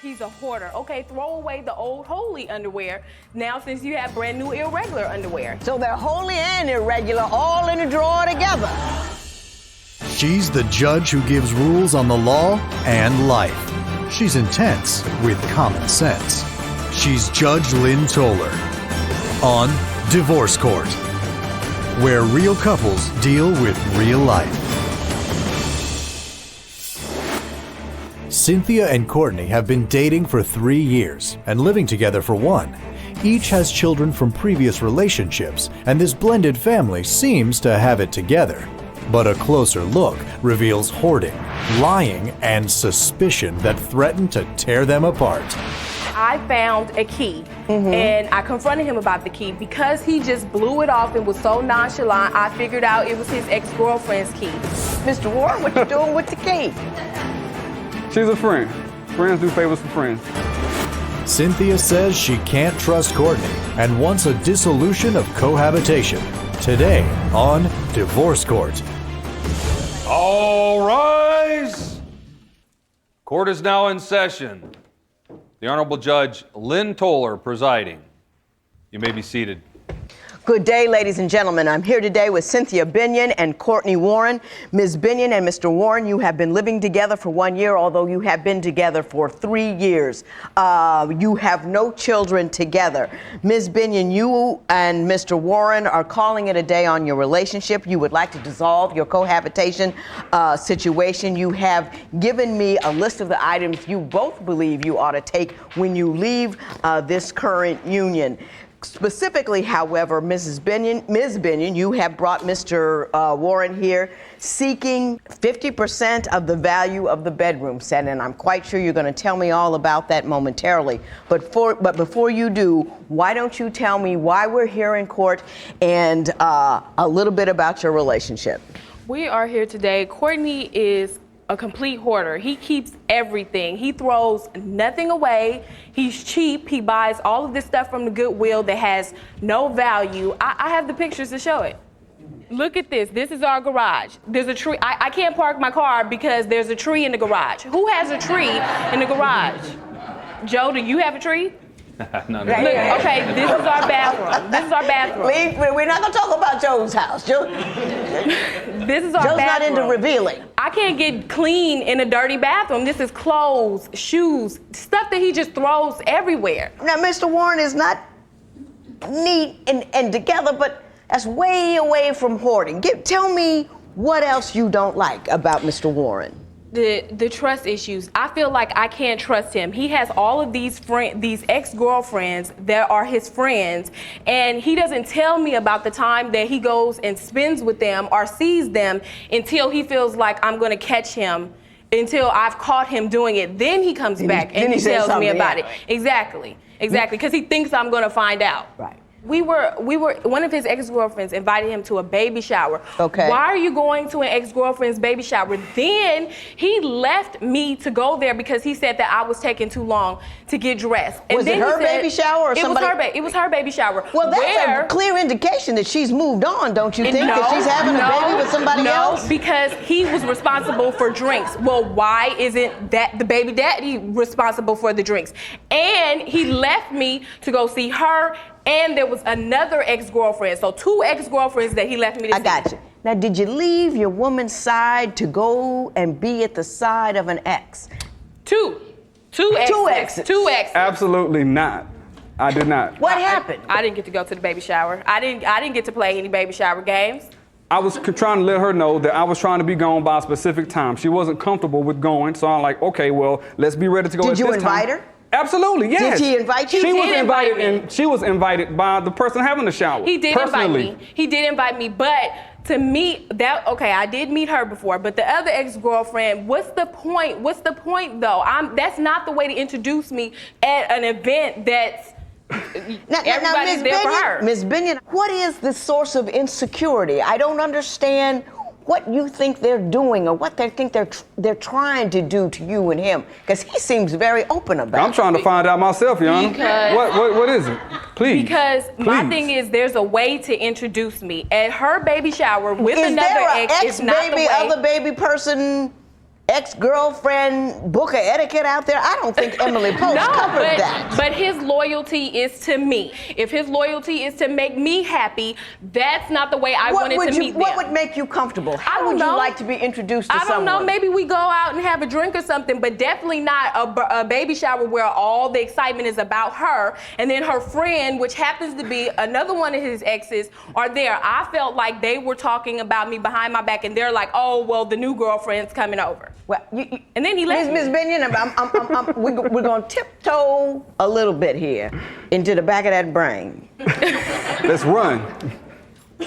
He's a hoarder. Okay, throw away the old holy underwear now since you have brand new irregular underwear. So they're holy and irregular all in a drawer together. She's the judge who gives rules on the law and life. She's intense with common sense. She's Judge Lynn Toller on Divorce Court, where real couples deal with real life. Cynthia and Courtney have been dating for 3 years and living together for 1. Each has children from previous relationships, and this blended family seems to have it together. But a closer look reveals hoarding, lying, and suspicion that threaten to tear them apart. I found a key, and I confronted him about the key. Because he just blew it off and was so nonchalant, I figured out it was his ex-girlfriend's key. Mr. Warren, what you doing with the key? She's a friend. Friends do favors for friends. Cynthia says she can't trust Courtney and wants a dissolution of cohabitation. Today on Divorce Court. All rise. Court is now in session. The Honorable Judge Lynn Toller presiding. You may be seated. Good day, ladies and gentlemen. I'm here today with Cynthia Binion and Courtney Warren. Ms. Binion and Mr. Warren, you have been living together for 1 year, although you have been together for 3 years. You have no children together. Ms. Binion, you and Mr. Warren are calling it a day on your relationship. You would like to dissolve your cohabitation situation. You have given me a list of the items you both believe you ought to take when you leave this current union. Specifically, however, Ms. Binion, you have brought Mr. Warren here seeking 50% of the value of the bedroom set, and I'm quite sure you're going to tell me all about that momentarily. But before you do, why don't you tell me why we're here in court and a little bit about your relationship? We are here today. Courtney is a complete hoarder. He keeps everything. He throws nothing away. He's cheap. He buys all of this stuff from the Goodwill that has no value. I have the pictures to show it. Look at this. This is our garage. There's a tree. I can't park my car because there's a tree in the garage. Who has a tree in the garage? Joe, do you have a tree? No. Look, okay, this is our bathroom. This is our bathroom. We're not going to talk about Joe's house. This is our Joe's bathroom. not into revealing. I can't get clean in a dirty bathroom. This is clothes, shoes, stuff that he just throws everywhere. Now, Mr. Warren is not neat and together, but that's way away from hoarding. Tell me what else you don't like about Mr. Warren. The trust issues. I feel like I can't trust him. He has all of these ex-girlfriends that are his friends, and he doesn't tell me about the time that he goes and spends with them or sees them until he feels like I'm going to catch him, until I've caught him doing it. Then he comes back and he tells me about it. Exactly, because he thinks I'm going to find out. Right. We were, one of his ex-girlfriends invited him to a baby shower. Okay. Why are you going to an ex-girlfriend's baby shower? Then he left me to go there because he said that I was taking too long to get dressed. And Was then it her baby shower or somebody? It was her baby shower. Well, that's a clear indication that she's moved on, don't you think? That she's having a baby with somebody else? No, because he was responsible for drinks. Well, why isn't that the baby daddy responsible for the drinks? And he left me to go see her. And there was another ex-girlfriend. So 2 ex-girlfriends that he left me to see. I got you. Now, did you leave your woman's side to go and be at the side of an ex? 2 exes. 2 exes. Absolutely not. I did not. What happened? I didn't get to go to the baby shower. I didn't get to play any baby shower games. I was trying to let her know that I was trying to be gone by a specific time. She wasn't comfortable with going, so I'm like, okay, well, let's be ready to go at this time. Did you invite her? Absolutely, yes. Did she invite you? She was invited by the person having the shower. He did invite me. He did invite me, but to meet that, okay, I did meet her before, but the other ex-girlfriend, what's the point? What's the point though? That's not the way to introduce me at an event that's everybody's there for her. Ms. Binion, what is the source of insecurity? I don't understand what you think they're doing or what they think they're trying to do to you and him, because he seems very open about it. I'm trying to find out myself, Your Honor. What is it? Please. Because my thing is, there's a way to introduce me at her baby shower with another ex. Is not the way. Other baby person ex-girlfriend book of etiquette out there? I don't think Emily Post covered that. But his loyalty is to me. If his loyalty is to make me happy, that's not the way I wanted to meet them. What would make you comfortable? How would you like to be introduced to someone? I don't know. Maybe we go out and have a drink or something, but definitely not a baby shower where all the excitement is about her, and then her friend, which happens to be another one of his exes, are there. I felt like they were talking about me behind my back, and they're like, oh, well, the new girlfriend's coming over. Well, and then he left Ms. Binion, we're going to tiptoe a little bit here into the back of that brain. Let's run.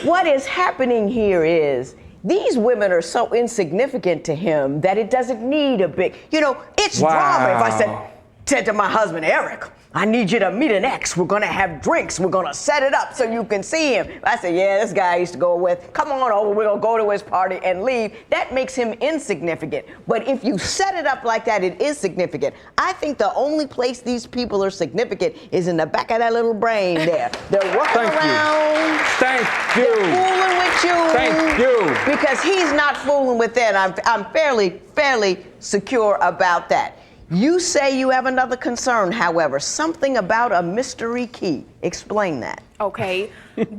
What is happening here is these women are so insignificant to him that it doesn't need a big, it's drama if I said to my husband, Eric, I need you to meet an ex. We're going to have drinks. We're going to set it up so you can see him. I said, yeah, this guy I used to go with. Come on over. We're going to go to his party and leave. That makes him insignificant. But if you set it up like that, it is significant. I think the only place these people are significant is in the back of that little brain there. They're working around. Thank you. They're fooling with you. Thank you. Because he's not fooling with them. I'm fairly secure about that. You say you have another concern, however, something about a mystery key. Explain that. Okay,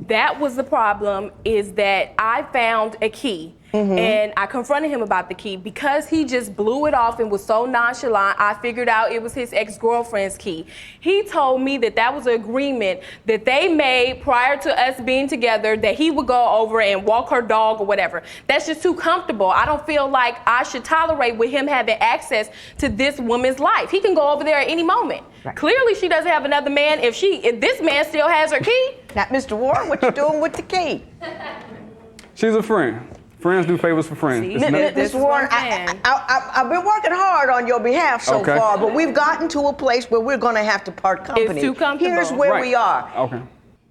that was the problem, is that I found a key. And I confronted him about the key. Because he just blew it off and was so nonchalant, I figured out it was his ex-girlfriend's key. He told me that that was an agreement that they made prior to us being together, that he would go over and walk her dog or whatever. That's just too comfortable. I don't feel like I should tolerate with him having access to this woman's life. He can go over there at any moment. Right. Clearly she doesn't have another man if this man still has her key. Now, Mr. Warren, what you doing with the key? She's a friend. Friends do favors for friends. Mr. Warren, I've been working hard on your behalf so far, but we've gotten to a place where we're going to have to part company. It's too comfortable. Here's where we are. Okay.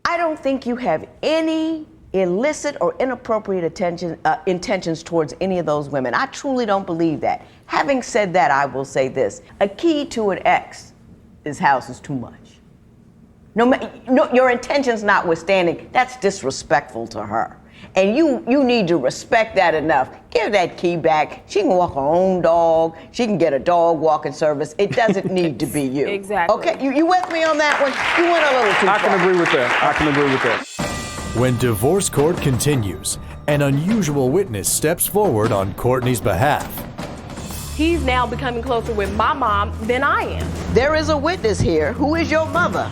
I don't think you have any illicit or inappropriate intentions towards any of those women. I truly don't believe that. Having said that, I will say this. A key to an ex's house is too much. No, your intentions notwithstanding, that's disrespectful to her. And you need to respect that enough. Give that key back. She can walk her own dog. She can get a dog walking service. It doesn't need to be you. Exactly. Okay, you with me on that one? You went a little too far. I can agree with that. When divorce court continues, an unusual witness steps forward on Courtney's behalf. He's now becoming closer with my mom than I am. There is a witness here who is your mother,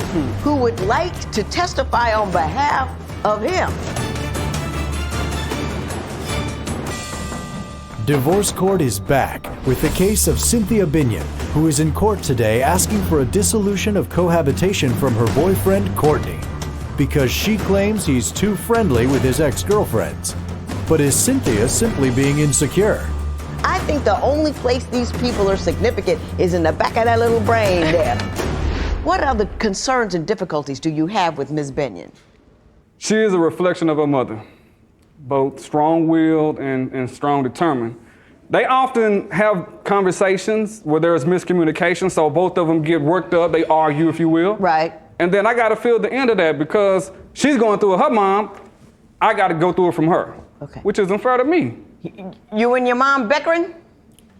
who would like to testify on behalf of him. Divorce court is back with the case of Cynthia Binion, who is in court today asking for a dissolution of cohabitation from her boyfriend, Courtney, because she claims he's too friendly with his ex-girlfriends. But is Cynthia simply being insecure? I think the only place these people are significant is in the back of that little brain there. What other concerns and difficulties do you have with Ms. Binion? She is a reflection of her mother, both strong-willed and strong-determined. They often have conversations where there's miscommunication, so both of them get worked up, they argue, if you will. Right. And then I gotta feel the end of that because she's going through it her mom, I gotta go through it from her. Okay. Which isn't fair to me. You and your mom bickering?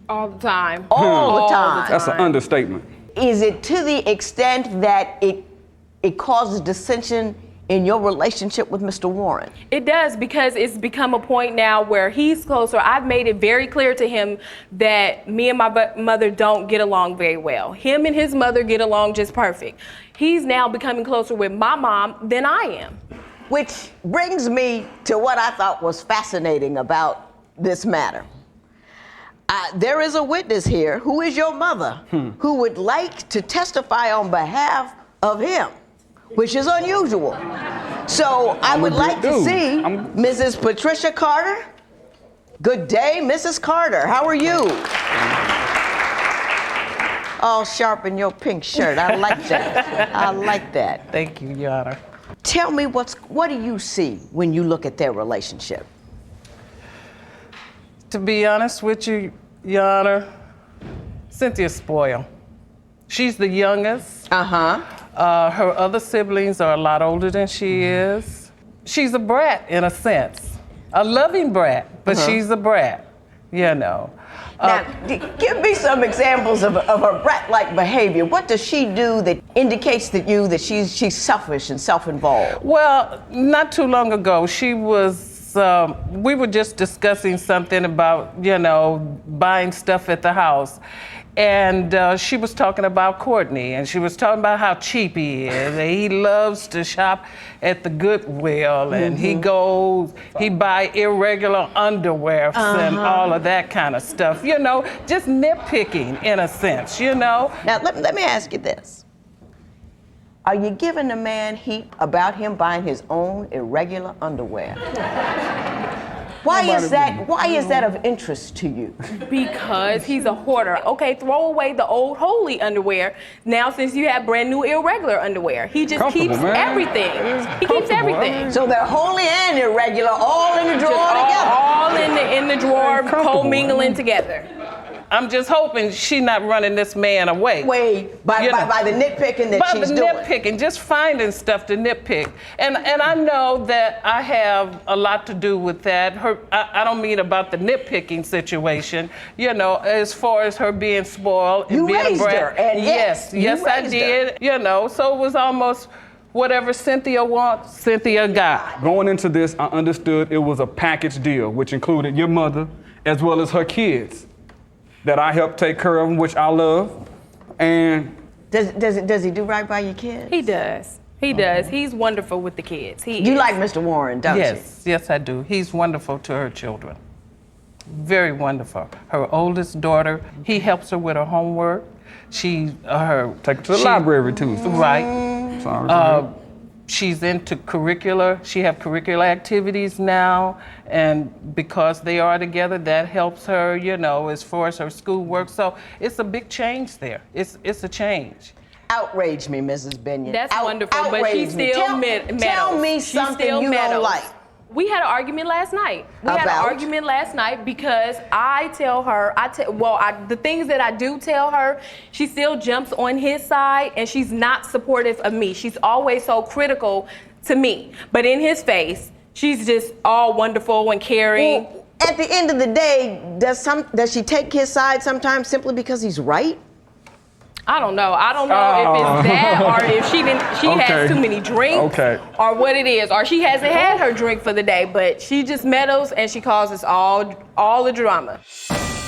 All the time. All the time. That's an understatement. Is it to the extent that it causes dissension in your relationship with Mr. Warren? It does, because it's become a point now where he's closer. I've made it very clear to him that me and my mother don't get along very well. Him and his mother get along just perfect. He's now becoming closer with my mom than I am. Which brings me to what I thought was fascinating about this matter. There is a witness here who is your mother, who would like to testify on behalf of him, which is unusual. So I would like to see Mrs. Patricia Carter. Good day, Mrs. Carter. How are you? All sharp in your pink shirt. I like that. I like that. Thank you, Your Honor. Tell me, what do you see when you look at their relationship? To be honest with you, Your Honor, Cynthia's spoiled. She's the youngest. Her other siblings are a lot older than she is. She's a brat in a sense, a loving brat, but she's a brat, you know. Now, give me some examples of her brat-like behavior. What does she do that indicates that she's selfish and self-involved? Well, not too long ago, she was. We were just discussing something about, buying stuff at the house. And she was talking about Courtney, and she was talking about how cheap he is. And he loves to shop at the Goodwill, and he buy irregular underwear and all of that kind of stuff. Just nitpicking in a sense, Now, let me ask you this. Are you giving the man heat about him buying his own irregular underwear? Why is that of interest to you? Because he's a hoarder. Okay, throw away the old holy underwear. Now, since you have brand new irregular underwear, he just keeps everything. He keeps everything. So they're holy and irregular, all in the drawer together. All in the drawer, co-mingling together. I'm just hoping she's not running this man away. By the nitpicking that she's doing. By the nitpicking, just finding stuff to nitpick. And I know that I have a lot to do with that. I don't mean about the nitpicking situation, as far as her being spoiled. And you being raised a brat. her. And yes, I did. So it was almost whatever Cynthia wants, Cynthia got. Going into this, I understood it was a package deal, which included your mother as well as her kids that I helped take care of, which I love. And does he do right by your kids? He does. He does. He's wonderful with the kids. You like Mr. Warren, don't you? Yes, I do. He's wonderful to her children. Very wonderful. Her oldest daughter, he helps her with her homework. Take her to the library every Tuesday. Right. Sorry. She's into she have curricular activities now, and because they are together, that helps her, as far as her schoolwork. So it's a big change there. It's a change. Outrage me, Mrs. Binion. That's wonderful, but she still meddles. Tell me something you don't like. We had an argument last night. Because I tell her, the things that I do tell her, she still jumps on his side, and she's not supportive of me. She's always so critical to me. But in his face, she's just all wonderful and caring. Well, at the end of the day, does she take his side sometimes simply because he's right? I don't know. I don't know if it's that or if she has too many drinks or what it is. Or she hasn't had her drink for the day, but she just meddles and she causes all the drama.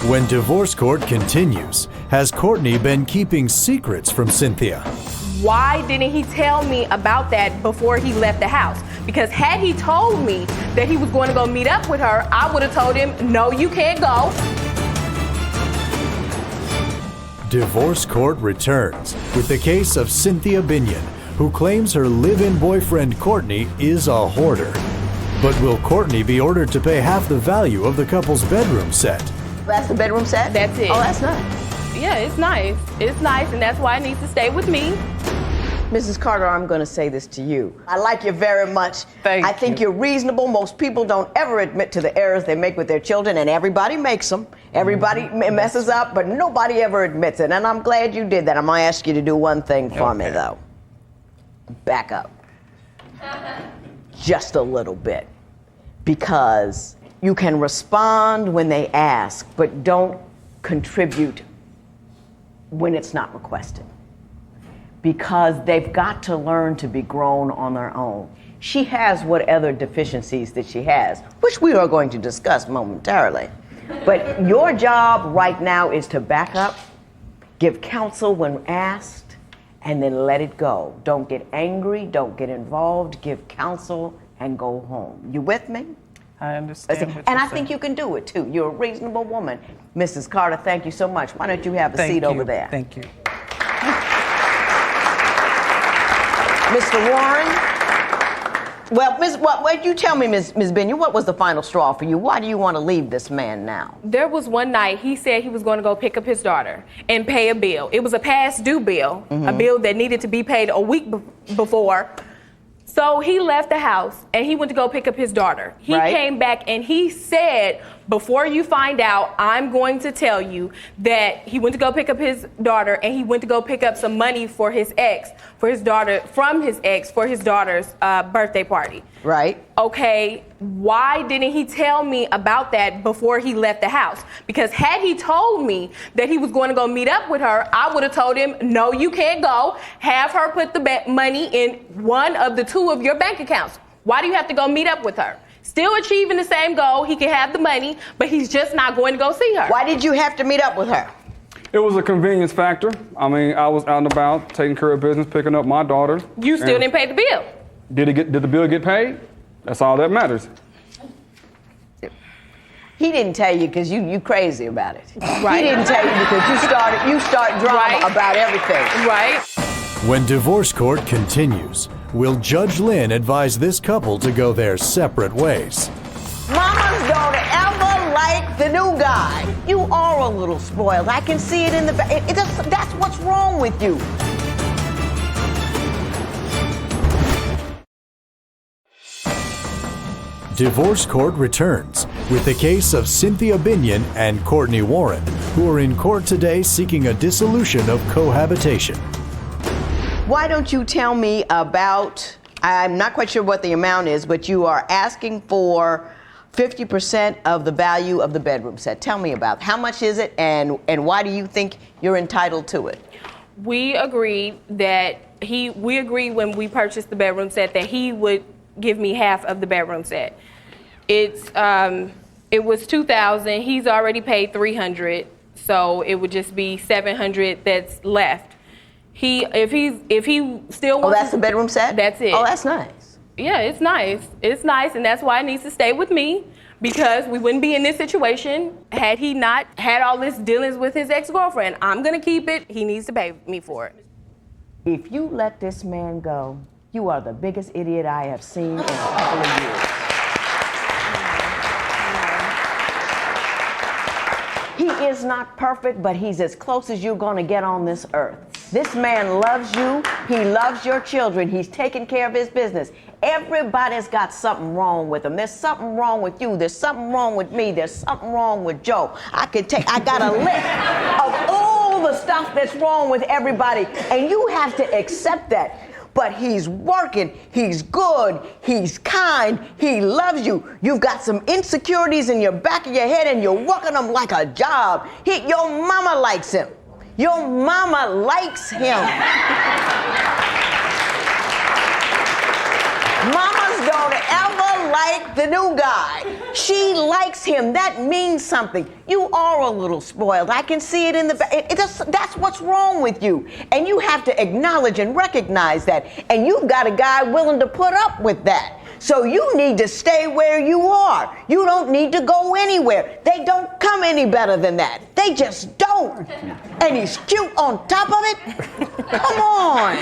When divorce court continues, has Courtney been keeping secrets from Cynthia? Why didn't he tell me about that before he left the house? Because had he told me that he was going to go meet up with her, I would have told him, no, you can't go. Divorce court returns with the case of Cynthia Binion, who claims her live-in boyfriend Courtney is a hoarder. But will Courtney be ordered to pay half the value of the couple's bedroom set? That's the bedroom set? That's it. Oh, that's nice. Yeah, it's nice. It's nice, and that's why it needs to stay with me. Mrs. Carter, I'm going to say this to you. I like you very much. I think you're reasonable. Most people don't ever admit to the errors they make with their children, and everybody makes them. Everybody messes up, but nobody ever admits it. And I'm glad you did that. I'm going to ask you to do one thing for me, though. Back up. Just a little bit. Because you can respond when they ask, but don't contribute when it's not requested. Because they've got to learn to be grown on their own. She has what other deficiencies that she has, which we are going to discuss momentarily. But your job right now is to back up, give counsel when asked, and then let it go. Don't get angry, don't get involved, give counsel, and go home. You with me? I understand. And I think you can do it too. You're a reasonable woman. Mrs. Carter, thank you so much. Why don't you have a seat over there? Thank you. Mr. Warren? Well, you tell me, Ms. Binion, what was the final straw for you? Why do you want to leave this man now? There was one night he said he was going to go pick up his daughter and pay a bill. It was a past due bill, a bill that needed to be paid a week before. So he left the house and he went to go pick up his daughter. He came back and he said before you find out, I'm going to tell you that he went to go pick up his daughter and he went to go pick up some money for his ex, for his daughter, from his ex, for his daughter's birthday party. Right. Okay, why didn't he tell me about that before he left the house? Because had he told me that he was going to go meet up with her, I would have told him, no, you can't go. Have her put the money in one of the two of your bank accounts. Why do you have to go meet up with her? Still achieving the same goal, he can have the money, but he's just not going to go see her. Why did you have to meet up with her? It was a convenience factor. I mean, I was out and about, taking care of business, picking up my daughter. You still didn't pay the bill. Did the bill get paid? That's all that matters. He didn't tell you because you crazy about it. Right. He didn't tell you because you start drama about everything. Right. When divorce court continues, will Judge Lynn advise this couple to go their separate ways? Mamas don't ever like the new guy. You are a little spoiled. I can see it in the back. That's what's wrong with you. Divorce court returns with the case of Cynthia Binion and Courtney Warren, who are in court today seeking a dissolution of cohabitation. Why don't you tell me about, I'm not quite sure what the amount is, but you are asking for 50% of the value of the bedroom set. Tell me about how much is it and why do you think you're entitled to it? We agreed that we agreed when we purchased the bedroom set that he would give me half of the bedroom set. It was $2,000. He's already paid $300, so it would just be $700 that's left. If he still wants. Oh, that's the bedroom set? That's it. Oh, that's nice. Yeah, it's nice. It's nice, and that's why it needs to stay with me, because we wouldn't be in this situation had he not had all this dealings with his ex-girlfriend. I'm gonna keep it. He needs to pay me for it. If you let this man go, you are the biggest idiot I have seen in a couple of years. He is not perfect, but he's as close as you're gonna get on this earth. This man loves you. He loves your children. He's taking care of his business. Everybody's got something wrong with them. There's something wrong with you. There's something wrong with me. There's something wrong with Joe. I got a list of all the stuff that's wrong with everybody, and you have to accept that. But he's working, he's good, he's kind, he loves you. You've got some insecurities in your back of your head and you're working them like a job. Your mama likes him. Your mama likes him. Mamas don't ever like the new guy. She likes him. That means something. You are a little spoiled. I can see it in the back. That's what's wrong with you. And you have to acknowledge and recognize that. And you've got a guy willing to put up with that. So you need to stay where you are. You don't need to go anywhere. They don't come any better than that. They just don't. And he's cute on top of it. Come on.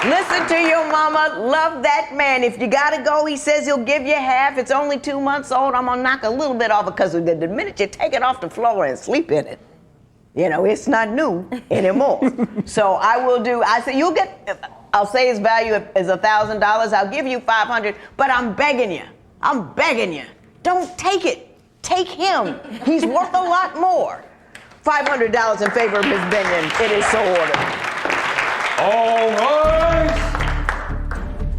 Listen to your mama. Love that man. If you gotta go, he says he'll give you half. It's only 2 months old. I'm gonna knock a little bit off it because the minute you take it off the floor and sleep in it, you know, it's not new anymore. So I say I'll say his value is $1,000. I'll give you $500, but I'm begging you. Don't take it. Take him. He's worth a lot more. $500 in favor of Ms. Binion. It is so ordered. All rise!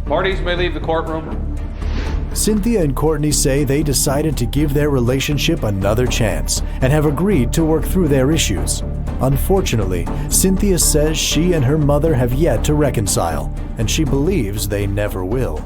Parties may leave the courtroom. Cynthia and Courtney say they decided to give their relationship another chance and have agreed to work through their issues. Unfortunately, Cynthia says she and her mother have yet to reconcile, and she believes they never will.